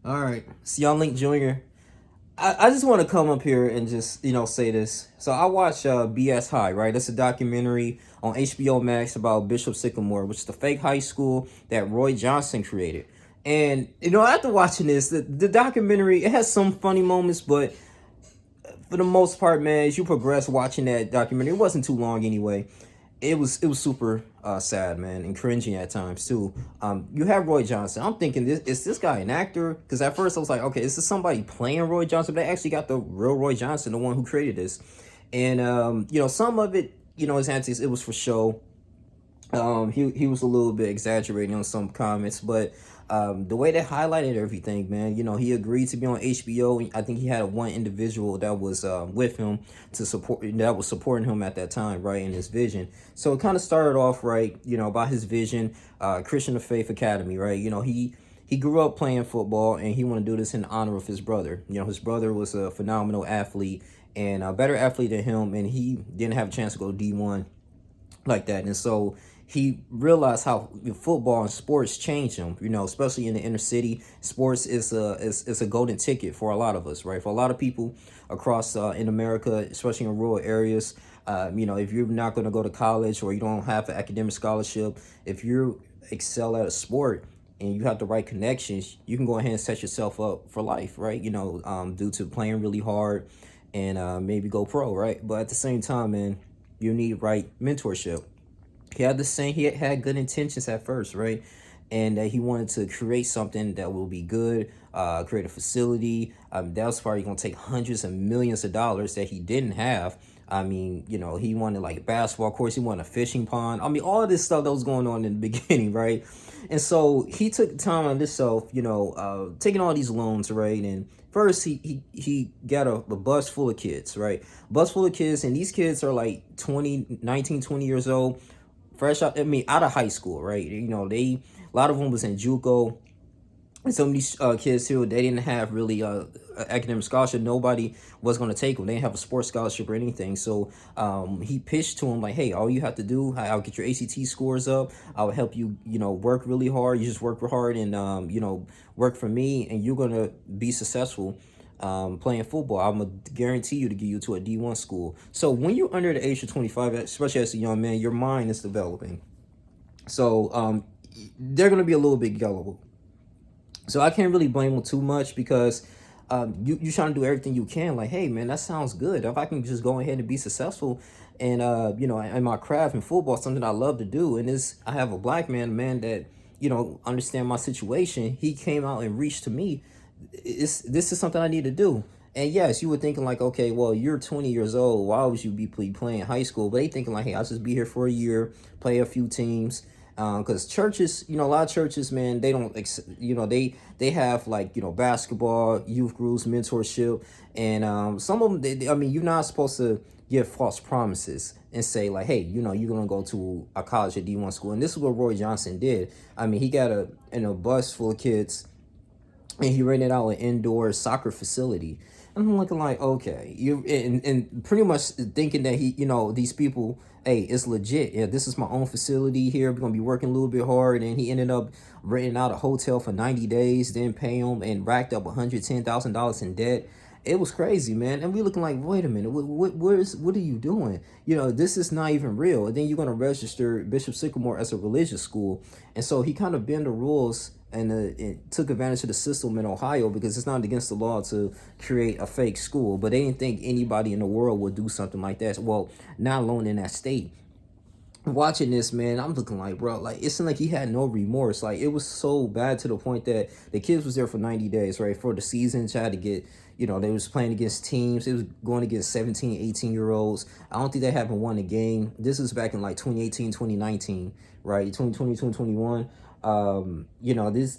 All right, it's Young Link Jr. I just want to come up here and just say this. So I watch BS High, right? It's a documentary on HBO Max about Bishop Sycamore, which is the fake high school that Roy Johnson created. And after watching this, the documentary, it has some funny moments, but for the most part, man, as you progress watching that documentary, it wasn't too long anyway. It was super sad, man, and cringy at times too. You have Roy Johnson. I'm thinking, this guy an actor? Because at first I was like, okay, is this somebody playing Roy Johnson? But they actually got the real Roy Johnson, the one who created this. And some of it, his antics, it was for show. He was a little bit exaggerating on some comments, but the way they highlighted everything, man, he agreed to be on HBO. I think he had one individual that was with him to support, that was supporting him at that time, right, in his vision. So it kind of started off right, about his vision, Christian of Faith Academy, right. He grew up playing football, and he wanted to do this in honor of his brother. His brother was a phenomenal athlete and a better athlete than him, and he didn't have a chance to go D1 like that. And so he realized how football and sports change him, especially in the inner city. Sports is a golden ticket for a lot of us, right? For a lot of people across in America, especially in rural areas. If you're not going to go to college, or you don't have an academic scholarship, if you excel at a sport and you have the right connections, you can go ahead and set yourself up for life, right? Due to playing really hard and maybe go pro, right? But at the same time, man, you need right mentorship. He had good intentions at first, right? And that he wanted to create something that will be good, create a facility. That was probably going to take hundreds of millions of dollars that he didn't have. I mean, he wanted like a basketball course, he wanted a fishing pond. I mean, all of this stuff that was going on in the beginning, right? And so he took time on himself, taking all these loans, right? And first he got a bus full of kids, right? Bus full of kids, and these kids are like 20 years old, fresh out, out of high school, right? A lot of them was in JUCO. And some of these kids too, they didn't have really academic scholarship. Nobody was going to take them. They didn't have a sports scholarship or anything. So he pitched to him like, hey, all you have to do, I'll get your ACT scores up. I'll help you, work really hard. You just work hard and, work for me, and you're going to be successful playing football. I'm going to guarantee you to get you to a D1 school. So when you're under the age of 25, especially as a young man, your mind is developing. So they're going to be a little bit gullible. So I can't really blame them too much, because you trying to do everything you can. Like, hey, man, that sounds good. If I can just go ahead and be successful, and in my craft and football, something I love to do. And I have a black man that understand my situation. He came out and reached to me. This is something I need to do. And yes, you were thinking like, okay, well, you're 20 years old. Why would you be playing high school? But they thinking like, hey, I'll just be here for a year, play a few teams. Because churches, a lot of churches, man, they don't, they have like, basketball, youth groups, mentorship. And some of them, I mean, you're not supposed to give false promises and say like, hey, you're going to go to a college at D1 school. And this is what Roy Johnson did. I mean, he got a bus full of kids, and he rented out an indoor soccer facility. And I'm looking like, okay, and pretty much thinking that these people, hey, it's legit. Yeah, this is my own facility here. We're gonna be working a little bit hard. And he ended up renting out a hotel for 90 days, didn't pay him, and racked up $110,000 in debt. It was crazy, man. And we looking like, wait a minute, what are you doing? This is not even real. And then you're gonna register Bishop Sycamore as a religious school. And so he kind of bent the rules, and it took advantage of the system in Ohio, because it's not against the law to create a fake school. But they didn't think anybody in the world would do something like that. Well, not alone in that state. Watching this, man, I'm looking like, bro, like, it seemed like he had no remorse. Like, it was so bad to the point that the kids was there for 90 days, right? For the season, tried to get, they was playing against teams. They was going against 17, 18-year-olds. I don't think they haven't won a game. This was back in like 2018, 2019, right? 2020, 2021.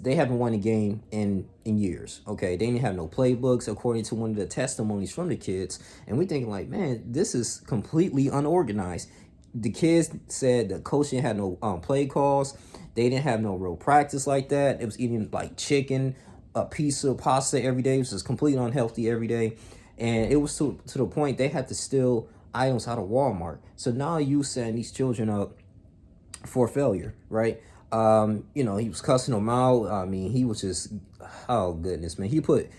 They haven't won a game in years. Okay, they didn't have no playbooks, according to one of the testimonies from the kids. And we thinking like, man, this is completely unorganized. The kids said the coach didn't have no play calls. They didn't have no real practice like that. It was eating like chicken, a piece of pasta every day, which was completely unhealthy every day. And it was to the point they had to steal items out of Walmart. So now you setting these children up for failure, right? He was cussing them out. I mean, he was just, oh goodness, man. He put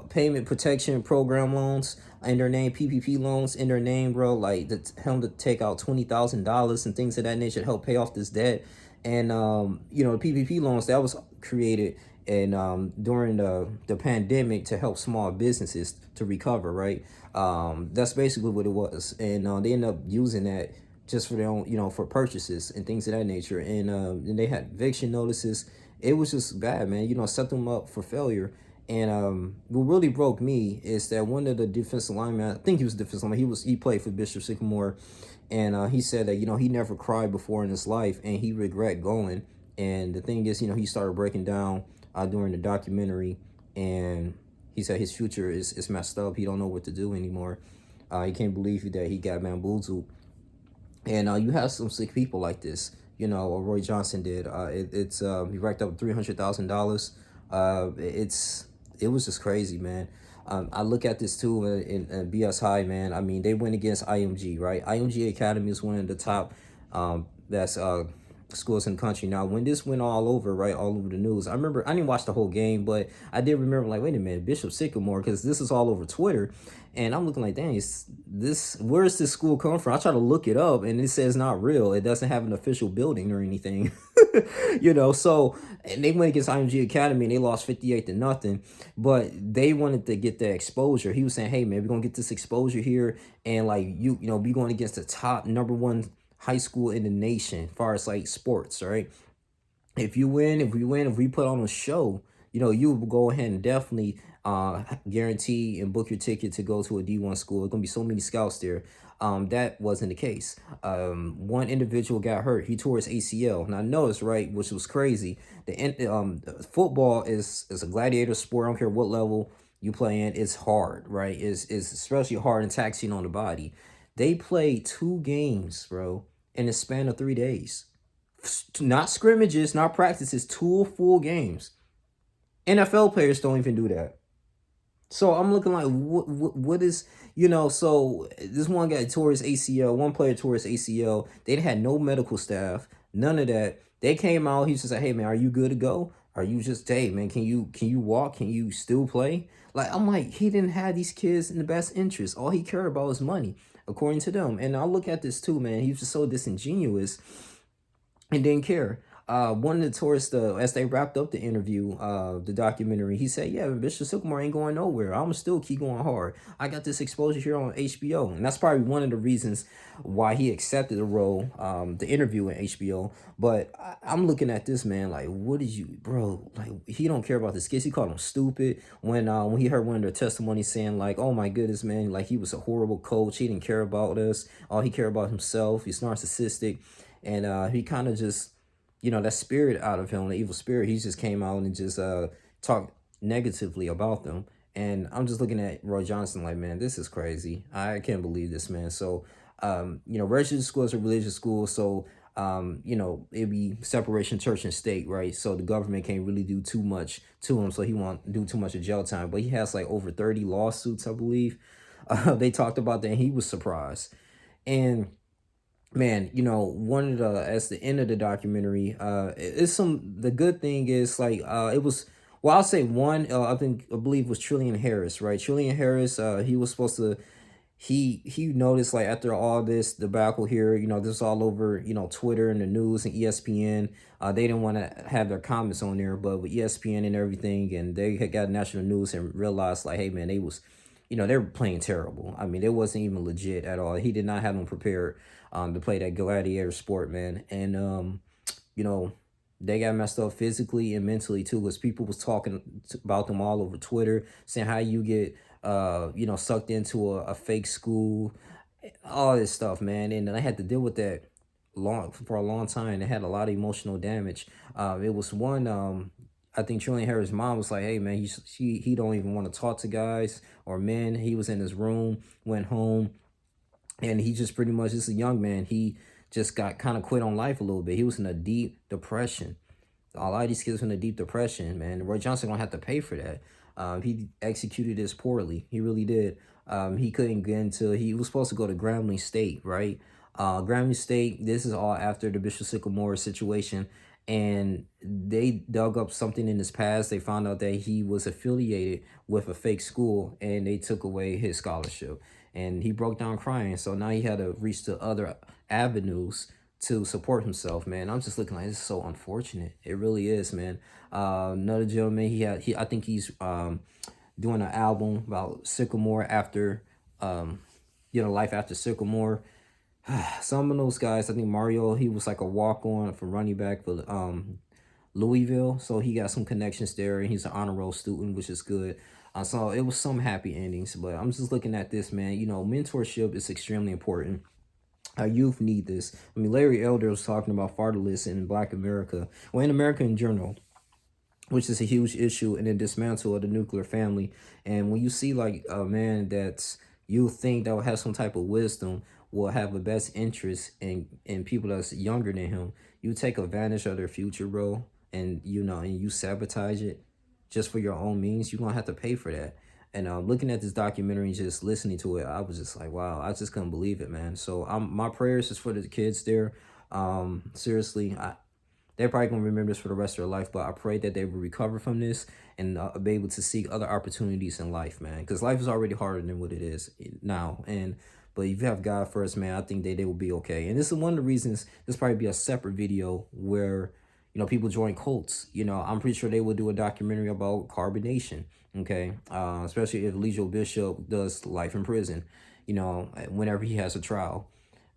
payment protection program loans in their name, PPP loans in their name, bro. Like him to take out $20,000 and things of that nature to help pay off this debt. And the PPP loans that was created and during the pandemic to help small businesses to recover, right? That's basically what it was, and they end up using that just for their own, for purchases and things of that nature. And they had eviction notices. It was just bad, man. Set them up for failure. And what really broke me is that one of the defensive linemen, I think he was defensive lineman, he played for Bishop Sycamore, and he said that he never cried before in his life, and he regret going. And the thing is, he started breaking down during the documentary, and he said his future is messed up. He don't know what to do anymore. He can't believe that he got bamboozled. And you have some sick people like this, what Roy Johnson did. He racked up $300,000. It was just crazy, man. I look at this too in BS High, man. I mean, they went against IMG, right? IMG Academy is one of the top that's schools in the country. Now, when this went all over, right, all over the news, I remember, I didn't watch the whole game, but I did remember, like, wait a minute, Bishop Sycamore, because this is all over Twitter. And I'm looking like, dang, where's this school come from? I try to look it up, and it says not real. It doesn't have an official building or anything. So, and they went against IMG Academy and they lost 58-0, but they wanted to get the exposure. He was saying, hey man, we're gonna get this exposure here, and like be going against the top #1 high school in the nation as far as like sports, right? If we put on a show, you will go ahead and definitely guarantee and book your ticket to go to a D1 school. There's gonna be so many scouts there. That wasn't the case. One individual got hurt. He tore his ACL. Now notice, right, which was crazy. Football is a gladiator sport. I don't care what level you play in. It's hard, right? It's especially hard and taxing on the body. They played 2 games, bro, in the span of 3 days. Not scrimmages, not practices, 2 full games. NFL players don't even do that. So I'm looking like, what is, so this one guy tore his ACL, one player tore his ACL. They had no medical staff, none of that. They came out, he just said, hey man, are you good to go? Are you just, hey man, can you walk? Can you still play? Like, I'm like, he didn't have these kids in the best interest. All he cared about was money, according to them. And I look at this too, man. He was just so disingenuous and didn't care. One of the tourists, as they wrapped up the interview, the documentary, he said, yeah, Bishop Sycamore ain't going nowhere. I'm still keep going hard. I got this exposure here on HBO. And that's probably one of the reasons why he accepted the role, the interview in HBO. But I'm looking at this man like, what did you, bro? Like, he don't care about this kids. He called him stupid when he heard one of their testimonies saying like, oh my goodness, man, like he was a horrible coach. He didn't care about us. All he cared about himself. He's narcissistic. And he kind of just, that spirit out of him, the evil spirit, he just came out and just talked negatively about them. And I'm just looking at Roy Johnson like, man, this is crazy. I can't believe this, man. So, registered school is a religious school. So, it'd be separation church and state, right? So the government can't really do too much to him. So he won't do too much of jail time. But he has like over 30 lawsuits, I believe. They talked about that and he was surprised. And man, one of as the end of the documentary, it's the good thing is like it was, well, I'll say one, I believe was Trillian Harris, right? Trillian Harris, he was supposed to, he noticed like after all this debacle here, this all over, Twitter and the news and ESPN, they didn't want to have their comments on there, but with ESPN and everything, and they had got national news and realized like, hey man, they was, they were playing terrible. I mean, it wasn't even legit at all. He did not have them prepared to play that gladiator sport, man. And you know, they got messed up physically and mentally too, because people was talking about them all over Twitter, saying how you get sucked into a fake school, all this stuff, man. And I had to deal with that for a long time. They had a lot of emotional damage. It was one I think Trillian Harris' mom was like, hey man, he don't even want to talk to guys or men. He was in his room, went home, and he just pretty much, just a young man, he just got kind of quit on life a little bit. He was in a deep depression. A lot of these kids were in a deep depression, man. Roy Johnson gonna have to pay for that. He executed this poorly. He really did. He couldn't get into, he was supposed to go to Grambling State, right? Grambling State, this is all after the Bishop Sycamore situation. and they dug up something in his past. They found out that he was affiliated with a fake school, and they took away his scholarship. And he broke down crying. So now he had to reach to other avenues to support himself, man. I'm just looking like, this is so unfortunate. It really is, man. Another gentleman, I think he's doing an album about Sycamore after, life after Sycamore. Some of those guys, I think Mario, he was like a walk on for running back for Louisville, so he got some connections there, and he's an honor roll student, which is good. So it was some happy endings, but I'm just looking at this, man. Mentorship is extremely important. Our youth need this. I mean, Larry Elder was talking about fatherless in Black America, well, in America in general, which is a huge issue, and the dismantle of the nuclear family. And when you see like a man that's, you think that will have some type of wisdom, will have the best interest in people that's younger than him, you take advantage of their future, bro, and and you sabotage it just for your own means, you're gonna have to pay for that. And looking at this documentary and just listening to it, I was just like, wow, I just couldn't believe it, man. So my prayers is for the kids there. Seriously, they're probably gonna remember this for the rest of their life. But I pray that they will recover from this and be able to seek other opportunities in life, man. Because life is already harder than what it is now. And but if you have God first, man, I think they will be okay. And this is one of the reasons this probably be a separate video where people join cults. I'm pretty sure they will do a documentary about carbonation. Okay, especially if Legio Bishop does life in prison. Whenever he has a trial.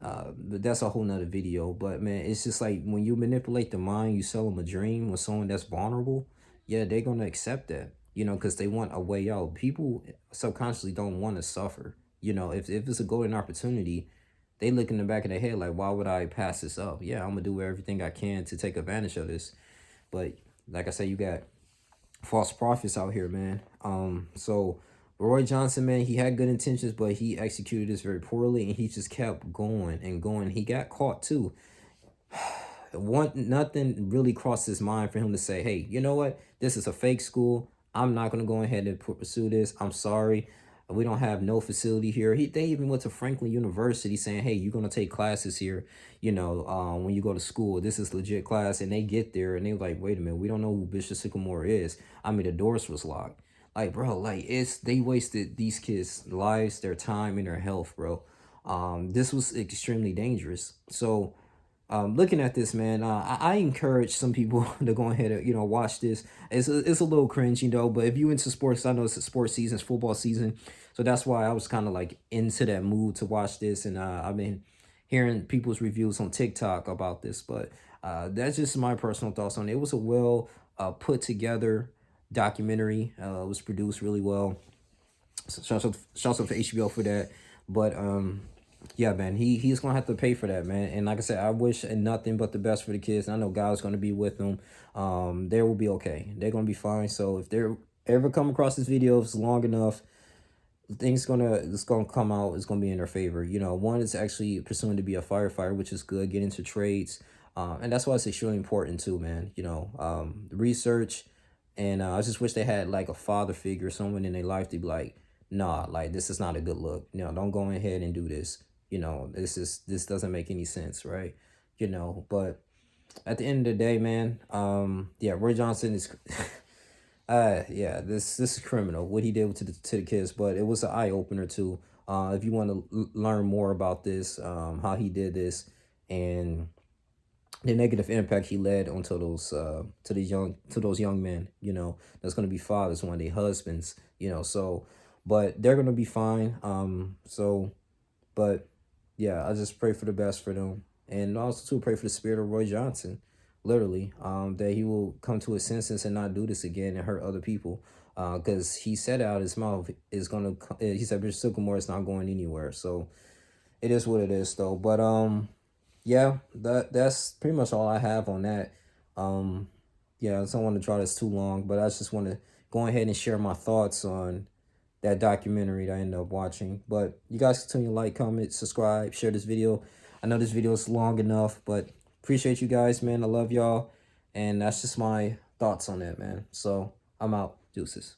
But that's a whole nother video. But man, it's just like when you manipulate the mind, you sell them a dream with someone that's vulnerable. Yeah, they're gonna accept that. Because they want a way out. People subconsciously don't want to suffer. If it's a golden opportunity, they look in the back of their head like, why would I pass this up? Yeah, I'm gonna do everything I can to take advantage of this. But like I said, you got false prophets out here, man. So Roy Johnson, man, he had good intentions, but he executed this very poorly, and he just kept going and going. He got caught too. Nothing really crossed his mind for him to say, hey, you know what? This is a fake school. I'm not gonna go ahead and pursue this. I'm sorry. We don't have no facility here. They even went to Franklin University saying, hey, you're gonna take classes here, when you go to school. This is legit class. And they get there and they like, wait a minute, we don't know who Bishop Sycamore is. I mean, the doors was locked. Like, bro, like they wasted these kids' lives, their time, and their health, bro. This was extremely dangerous. So looking at this, man, I encourage some people to go ahead and watch this. It's a little cringe, but if you into sports, I know it's a sports season, it's football season, so that's why I was kind of like into that mood to watch this. And I've been hearing people's reviews on TikTok about this, but that's just my personal thoughts on it. It was a well put together documentary. It was produced really well. So shouts out to HBO for that. But yeah, man, he's gonna have to pay for that, man. And like I said, I wish and nothing but the best for the kids. I know God's gonna be with them. They will be okay. They're gonna be fine. So if they're ever come across this video, if it's long enough, it's gonna come out. It's gonna be in their favor. One is actually pursuing to be a firefighter, which is good. Get into trades, and that's why it's extremely important too, man. Research, and I just wish they had like a father figure, someone in their life to be like, nah, like this is not a good look. Don't go ahead and do this. This doesn't make any sense, right? But at the end of the day, man, yeah, Roy Johnson is yeah, this is criminal what he did to the kids, but it was an eye opener too. If you want to learn more about this, how he did this, and the negative impact he led onto those to those young men, that's gonna be fathers one day, husbands, so, but they're gonna be fine. But yeah, I just pray for the best for them, and also to pray for the spirit of Roy Johnson, literally, that he will come to his senses and not do this again and hurt other people, because he said out his mouth is gonna. He said Bishop Sycamore is not going anywhere, so it is what it is, though. But yeah, that's pretty much all I have on that. Yeah, I don't want to draw this too long, but I just want to go ahead and share my thoughts on that documentary that I ended up watching. But you guys continue to like, comment, subscribe, share this video. I know this video is long enough, but appreciate you guys, man. I love y'all. And that's just my thoughts on that, man. So I'm out. Deuces.